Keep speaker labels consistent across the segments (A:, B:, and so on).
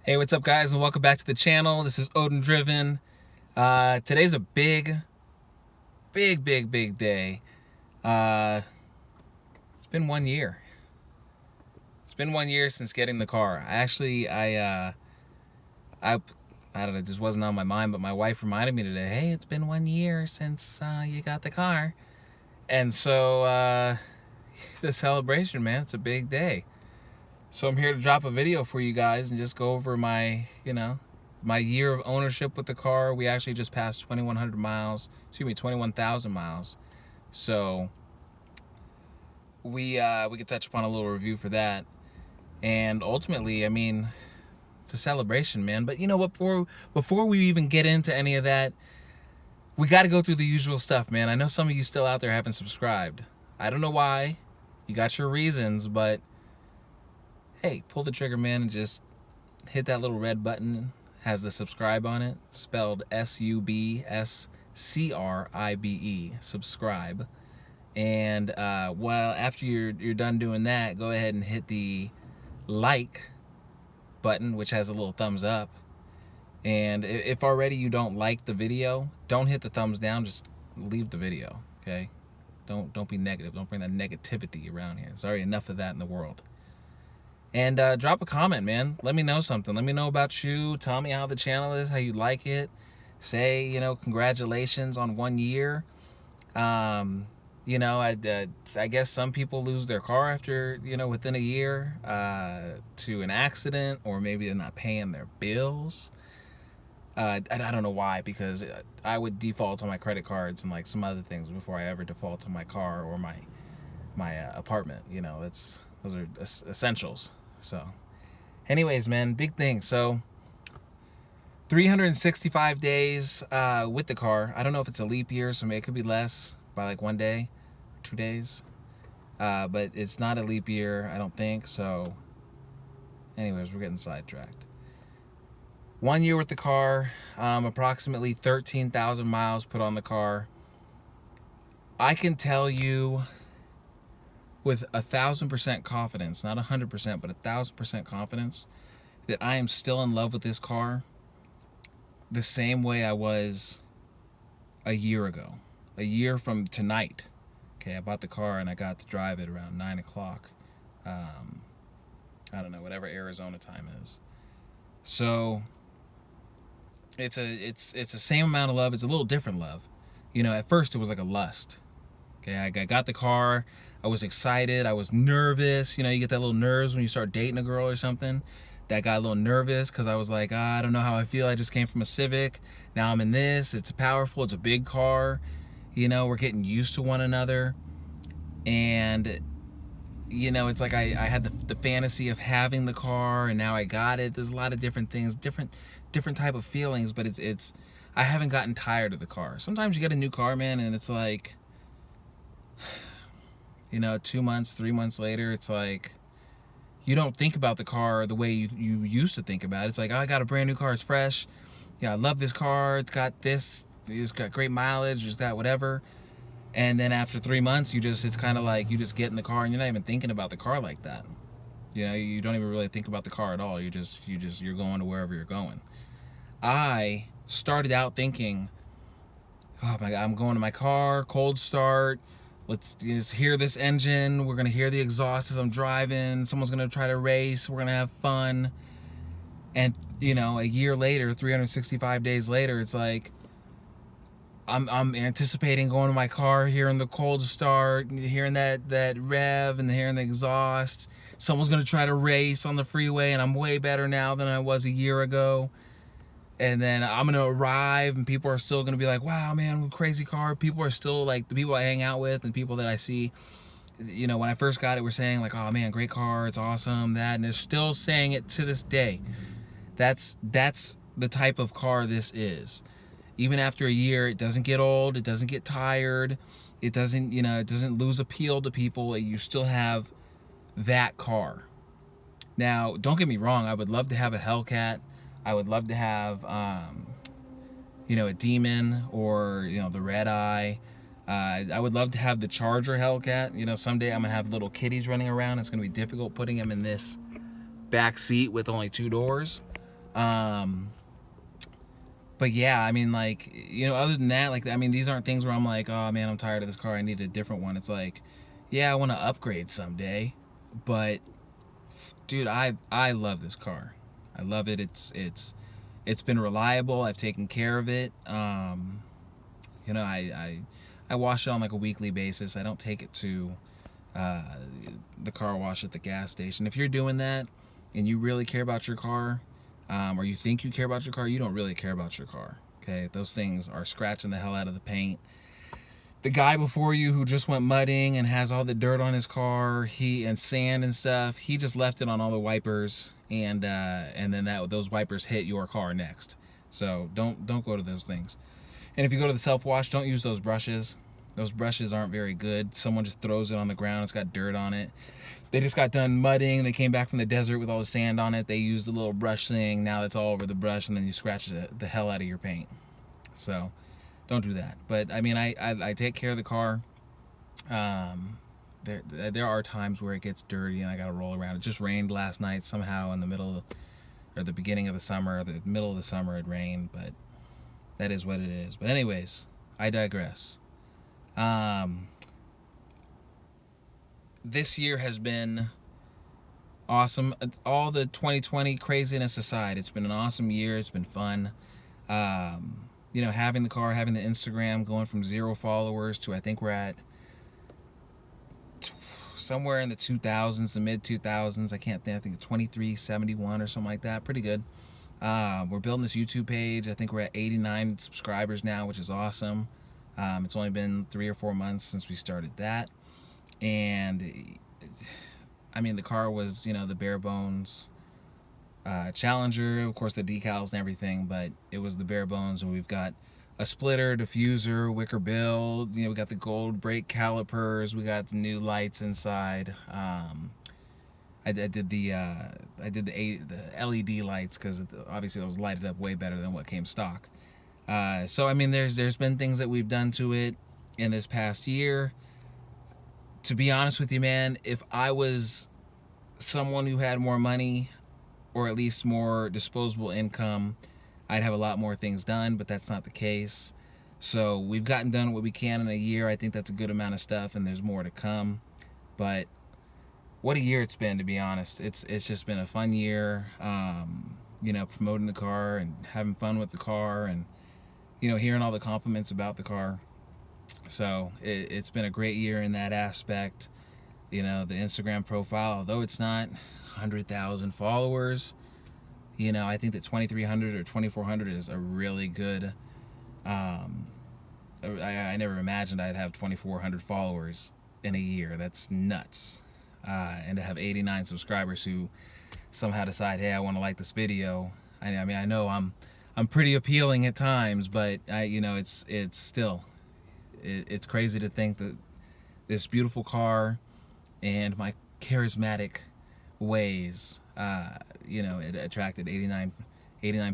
A: Hey, what's up guys, and welcome back to the channel. This is Odin Driven. Today's a big day. Uh, it's been 1 year. It's been 1 year since getting the car. I don't know, it just wasn't on my mind, but my wife reminded me today, hey, it's been 1 year since you got the car. And so, the celebration, man, it's a big day. So I'm here to drop a video for you guys and just go over my, my year of ownership with the car. We actually just passed 2,100 miles, 21,000 miles. So we could touch upon a little review for that. And ultimately, I mean, it's a celebration, man. But you know what, before we even get into any of that, we got to go through the usual stuff, man. I know some of you still out there haven't subscribed. I don't know why. You got your reasons, but hey, pull the trigger, man, and just hit that little red button. Has the subscribe on it, spelled SUBSCRIBE, subscribe. And well, after you're done doing that, go ahead and hit the like button, which has a little thumbs up. And if already you don't like the video, don't hit the thumbs down, just leave the video, okay? Don't be negative. Don't bring that negativity around here. There's already enough of that in the world. And drop a comment, man. Let me know something. Let me know about you. Tell me how the channel is, how you like it. Say, congratulations on 1 year. I guess some people lose their car after, within a year to an accident, or maybe they're not paying their bills. I don't know why, because I would default on my credit cards and like some other things before I ever default on my car or my apartment. Those are essentials. So anyways, man, big thing. So 365 days with the car. I don't know if it's a leap year, so maybe it could be less by like 1 day, 2 days, but it's not a leap year, I don't think. So anyways, we're getting sidetracked. 1 year with the car, approximately 13,000 miles put on the car. I can tell you with 1,000% confidence, not 100%, but 1,000% confidence, that I am still in love with this car the same way I was a year ago. A year from tonight. Okay, I bought the car and I got to drive it around 9 o'clock. I don't know, whatever Arizona time is. So it's the same amount of love. It's a little different love. At first it was like a lust. Okay, I got the car. I was excited. I was nervous. You get that little nerves when you start dating a girl or something. That got a little nervous because I was like, I don't know how I feel. I just came from a Civic. Now I'm in this. It's powerful. It's a big car. We're getting used to one another. And, it's like I had the fantasy of having the car, and now I got it. There's a lot of different things, different type of feelings, but it's I haven't gotten tired of the car. Sometimes you get a new car, man, and it's like, 2 months, 3 months later, it's like you don't think about the car the way you used to think about it. It's like, oh, I got a brand new car, it's fresh. Yeah, I love this car. It's got this, it's got great mileage, it's got whatever. And then after 3 months, it's kind of like you just get in the car and you're not even thinking about the car like that. You don't even really think about the car at all. You're going to wherever you're going. I started out thinking, oh my God, I'm going to my car, cold start. Let's just hear this engine. We're going to hear the exhaust as I'm driving. Someone's going to try to race. We're going to have fun. And, a year later, 365 days later, it's like, I'm anticipating going to my car, hearing the cold start, hearing that rev and hearing the exhaust. Someone's going to try to race on the freeway, and I'm way better now than I was a year ago. And then I'm going to arrive, and people are still going to be like, wow, man, crazy car. People are still like, the people I hang out with and people that I see, when I first got it, were saying like, oh man, great car, it's awesome, that. And they're still saying it to this day. That's the type of car this is. Even after a year, it doesn't get old, it doesn't get tired, it doesn't, it doesn't lose appeal to people. You still have that car. Now, don't get me wrong, I would love to have a Hellcat. I would love to have, a Demon, or, the Red Eye. I would love to have the Charger Hellcat. Someday I'm going to have little kitties running around. It's going to be difficult putting them in this back seat with only 2 doors. But yeah, I mean, like, you know, other than that, like, I mean, these aren't things where I'm like, oh man, I'm tired of this car, I need a different one. It's like, yeah, I want to upgrade someday, but dude, I love this car. I love it. It's been reliable. I've taken care of it. You know, I wash it on like a weekly basis. I don't take it to uh, the car wash at the gas station. If you're doing that and you really care about your car, or you think you care about your car, you don't really care about your car. Okay, those things are scratching the hell out of the paint. The guy before you who just went mudding and has all the dirt on his car, and sand and stuff, he just left it on all the wipers, and then those wipers hit your car next. So don't go to those things. And if you go to the self-wash, don't use those brushes. Those brushes aren't very good. Someone just throws it on the ground. It's got dirt on it. They just got done mudding. They came back from the desert with all the sand on it. They used a little brush thing. Now it's all over the brush, and then you scratch the hell out of your paint. So don't do that. But I mean, I take care of the car. There are times where it gets dirty and I gotta roll around. It just rained last night somehow in the middle or the beginning of the summer, or the middle of the summer it rained, but that is what it is. But anyways, I digress. This year has been awesome. All the 2020 craziness aside, it's been an awesome year. It's been fun. You know, having the car, having the Instagram, going from 0 followers to, I think we're at somewhere in the 2000s, the mid 2000s. I can't think. I think 2371 or something like that. Pretty good. We're building this YouTube page. I think we're at 89 subscribers now, which is awesome. It's only been 3 or 4 months since we started that. And I mean, the car was, you know, the bare bones Challenger, of course the decals and everything, but it was the bare bones. And we've got a splitter, diffuser, wicker bill, you know, we got the gold brake calipers, we got the new lights inside. I did the LED lights because obviously those lighted up way better than what came stock. So I mean, there's been things that we've done to it in this past year. To be honest with you, man, if I was someone who had more money, or at least more disposable income, I'd have a lot more things done, but that's not the case. So we've gotten done what we can in a year. I think that's a good amount of stuff, and there's more to come. But what a year it's been, to be honest. It's just been a fun year. You know, promoting the car and having fun with the car, and you know, hearing all the compliments about the car. So it's been a great year in that aspect. You know, the Instagram profile, although it's not 100,000 followers, you know, I think that 2,300 or 2,400 is a really good. I never imagined I'd have 2,400 followers in a year. That's nuts. And to have 89 subscribers who somehow decide, hey, I want to like this video. I mean, I know I'm pretty appealing at times, but you know, it's still, it's crazy to think that this beautiful car and my charismatic ways, you know, it attracted 89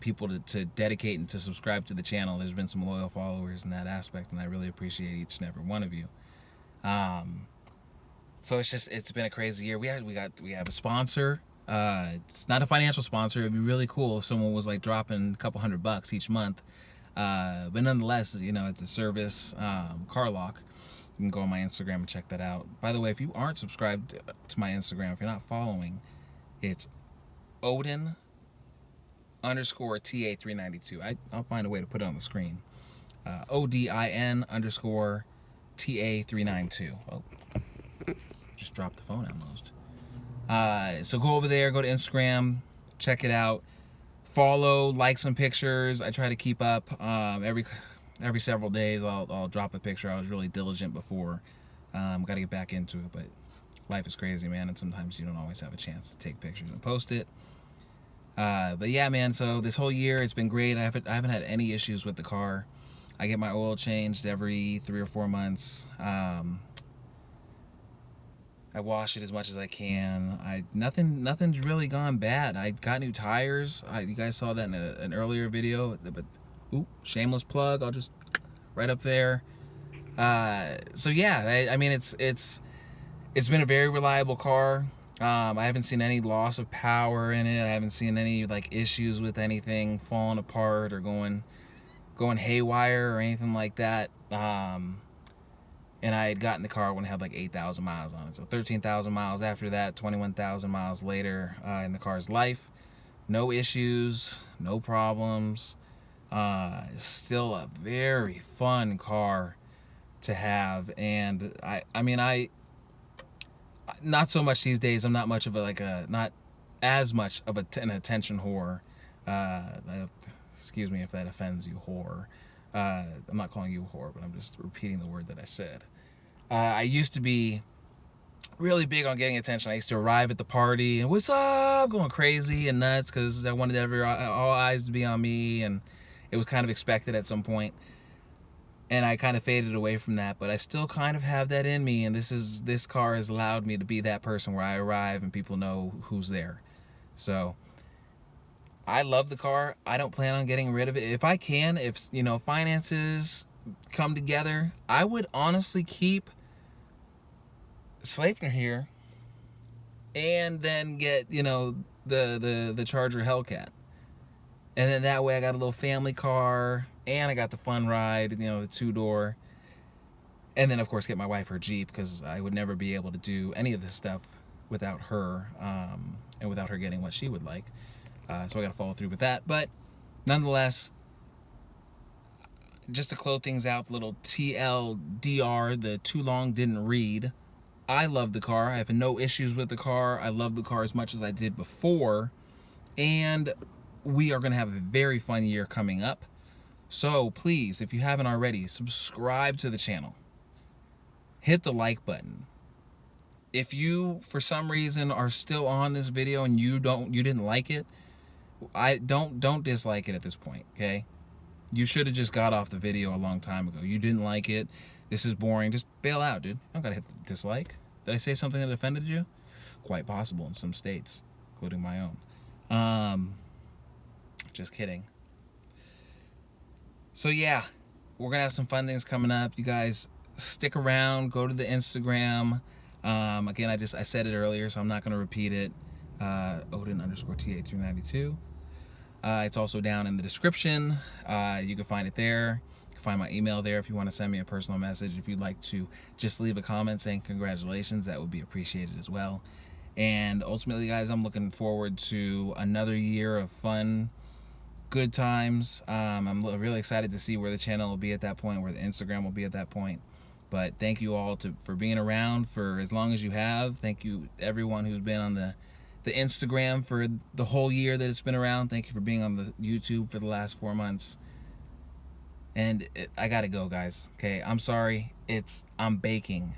A: people to dedicate and to subscribe to the channel. There's been some loyal followers in that aspect, and I really appreciate each and every one of you. So it's been a crazy year. We have a sponsor. It's not a financial sponsor. It'd be really cool if someone was like dropping a couple $100 each month. But nonetheless, you know, it's a service, Car Lock. You can go on my Instagram and check that out. By the way, if you aren't subscribed to my Instagram, if you're not following, it's Odin _ TA392. I'll find a way to put it on the screen. ODIN _ TA392. Oh, just dropped the phone almost. So go over there, go to Instagram, check it out. Follow, like some pictures. I try to keep up. Every several days I'll drop a picture. I was really diligent before. Got to get back into it, but life is crazy, man, and sometimes you don't always have a chance to take pictures and post it. But yeah, man, so this whole year it's been great. I haven't had any issues with the car. I get my oil changed every 3 or 4 months. I wash it as much as I can. Nothing's really gone bad. I got new tires. You guys saw that in an earlier video, but ooh, shameless plug. I'll just right up there. So yeah, I mean, it's been a very reliable car. I haven't seen any loss of power in it. I haven't seen any like issues with anything falling apart or going haywire or anything like that. And I had gotten the car when it had like 8,000 miles on it. So 13,000 miles after that, 21,000 miles later in the car's life. No issues, no problems. Still a very fun car to have. And I mean, not so much these days. I'm not much of not as much of an attention whore. Excuse me if that offends you, whore. I'm not calling you a whore, but I'm just repeating the word that I said. I used to be really big on getting attention. I used to arrive at the party and what's up, going crazy and nuts because I wanted all eyes to be on me, and it was kind of expected at some point. And I kind of faded away from that, but I still kind of have that in me, and this car has allowed me to be that person where I arrive and people know who's there. So I love the car. I don't plan on getting rid of it. If I can, if finances come together, I would honestly keep Sleipner here and then get the Charger Hellcat, and then that way I got a little family car and I got the fun ride, the 2-door, and then of course get my wife her Jeep, because I would never be able to do any of this stuff without her, and without her getting what she would like. So I got to follow through with that. But nonetheless, just to close things out, little TLDR, the too long didn't read. I love the car. I have no issues with the car. I love the car as much as I did before. And we are going to have a very fun year coming up. So please, if you haven't already, subscribe to the channel. Hit the like button. If you, for some reason, are still on this video and you didn't like it, don't dislike it at this point, okay? You should have just got off the video a long time ago. You didn't like it. This is boring. Just bail out, dude. You don't gotta hit the dislike. Did I say something that offended you? Quite possible in some states, including my own. Just kidding. So yeah, we're gonna have some fun things coming up. You guys stick around. Go to the Instagram. Again, I said it earlier, so I'm not gonna repeat it. Odin _TA392. It's also down in the description. You can find it there. You can find my email there if you want to send me a personal message. If you'd like to just leave a comment saying congratulations, that would be appreciated as well. And ultimately, guys, I'm looking forward to another year of fun, good times. I'm really excited to see where the channel will be at that point, where the Instagram will be at that point. But thank you all for being around for as long as you have. Thank you everyone who's been on the Instagram for the whole year that it's been around. Thank you for being on the YouTube for the last 4 months. And I gotta go, guys. Okay, I'm sorry. I'm baking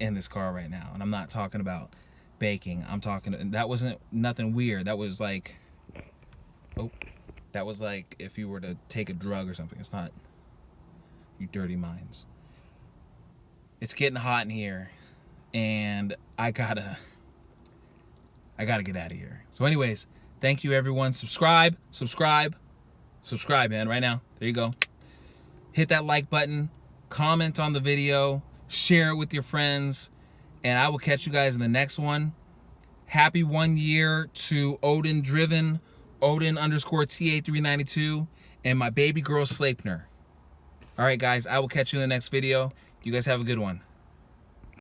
A: in this car right now, and I'm not talking about baking. That wasn't nothing weird. That was like, that was like if you were to take a drug or something. It's not, you dirty minds. It's getting hot in here, and I gotta get out of here. So anyways, thank you everyone. Subscribe, man, right now. There you go. Hit that like button, comment on the video, share it with your friends, and I will catch you guys in the next one. Happy 1 year to Odin Driven, Odin _TA392, and my baby girl Sleipner. All right, guys, I will catch you in the next video. You guys have a good one.